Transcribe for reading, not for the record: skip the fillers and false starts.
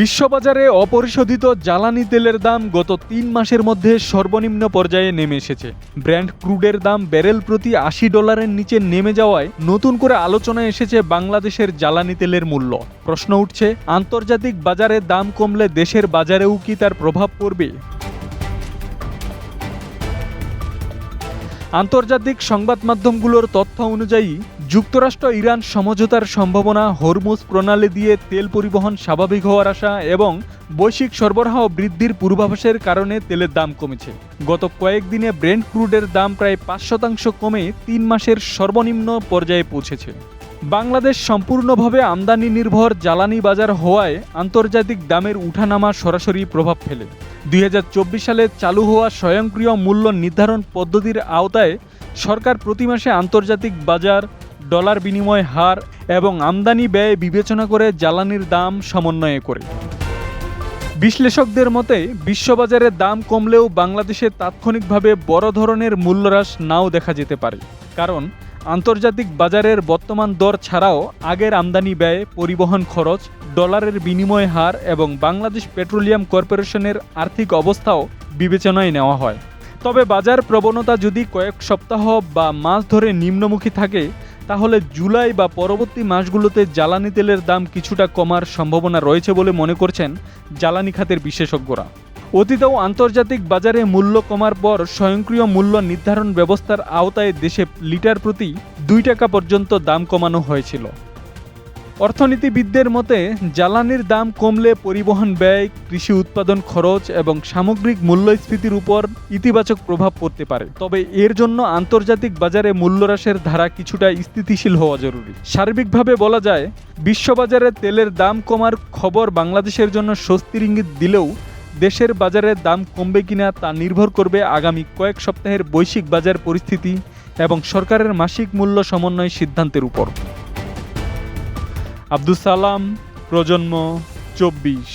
বিশ্ববাজারে অপরিশোধিত জ্বালানি তেলের দাম গত ৩ মাসের মধ্যে সর্বনিম্ন পর্যায়ে নেমে এসেছে। ব্র্যান্ড ক্রুডের দাম ব্যারেল প্রতি $৮০ নিচে নেমে যাওয়ায় নতুন করে আলোচনায় এসেছে বাংলাদেশের জ্বালানি তেলের মূল্য। প্রশ্ন উঠছে, আন্তর্জাতিক বাজারে দাম কমলে দেশের বাজারেও কি তার প্রভাব পড়বে? আন্তর্জাতিক সংবাদ মাধ্যমগুলোর তথ্য অনুযায়ী যুক্তরাষ্ট্র ইরান সমঝোতার সম্ভাবনা, হরমুজ প্রণালী দিয়ে তেল পরিবহন স্বাভাবিক হওয়ার আশা এবং বৈশ্বিক সরবরাহ বৃদ্ধির পূর্বাভাসের কারণে তেলের দাম কমেছে। গত কয়েকদিনে ব্রেন্ট ক্রুডের দাম প্রায় ৫% কমে ৩ মাসের সর্বনিম্ন পর্যায়ে পৌঁছেছে। বাংলাদেশ সম্পূর্ণভাবে আমদানি নির্ভর জ্বালানি বাজার হওয়ায় আন্তর্জাতিক দামের উঠানামা সরাসরি প্রভাব ফেলে। ২০২৪ সালে চালু হওয়া স্বয়ংক্রিয় মূল্য নির্ধারণ পদ্ধতির আওতায় সরকার প্রতি মাসে আন্তর্জাতিক বাজার, ডলার বিনিময় হার এবং আমদানি ব্যয় বিবেচনা করে জ্বালানির দাম সমন্বয় করে। বিশ্লেষকদের মতে বিশ্ববাজারে দাম কমলেও বাংলাদেশে তাৎক্ষণিকভাবে বড় ধরনের মূল্যহ্রাস নাও দেখা যেতে পারে, কারণ আন্তর্জাতিক বাজারের বর্তমান দর ছাড়াও আগের আমদানি ব্যয়, পরিবহন খরচ, ডলারের বিনিময় হার এবং বাংলাদেশ পেট্রোলিয়াম কর্পোরেশনের আর্থিক অবস্থাও বিবেচনায় নেওয়া হয়। তবে বাজার প্রবণতা যদি কয়েক সপ্তাহ বা মাস ধরে নিম্নমুখী থাকে, তাহলে জুলাই বা পরবর্তী মাসগুলোতে জ্বালানি তেলের দাম কিছুটা কমার সম্ভাবনা রয়েছে বলে মনে করছেন জ্বালানি খাতের বিশেষজ্ঞরা। অতীতেও আন্তর্জাতিক বাজারে মূল্য কমার পর স্বয়ংক্রিয় মূল্য নির্ধারণ ব্যবস্থার আওতায় দেশে লিটার প্রতি $2 পর্যন্ত দাম কমানো হয়েছিল। অর্থনীতিবিদদের মতে জ্বালানির দাম কমলে পরিবহন ব্যয়, কৃষি উৎপাদন খরচ এবং সামগ্রিক মূল্যস্ফীতির উপর ইতিবাচক প্রভাব পড়তে পারে। তবে এর জন্য আন্তর্জাতিক বাজারে মূল্যহ্রাসের ধারা কিছুটা স্থিতিশীল হওয়া জরুরি। সার্বিকভাবে বলা যায়, বিশ্ববাজারে তেলের দাম কমার খবর বাংলাদেশের জন্য স্বস্তির ইঙ্গিত দিলেও দেশের বাজারে দাম কমবে কিনা তা নির্ভর করবে আগামী কয়েক সপ্তাহের বৈশ্বিক বাজার পরিস্থিতি এবং সরকারের মাসিক মূল্য সমন্বয় সিদ্ধান্তের উপর। আব্দুস সালাম, প্রজন্ম 24।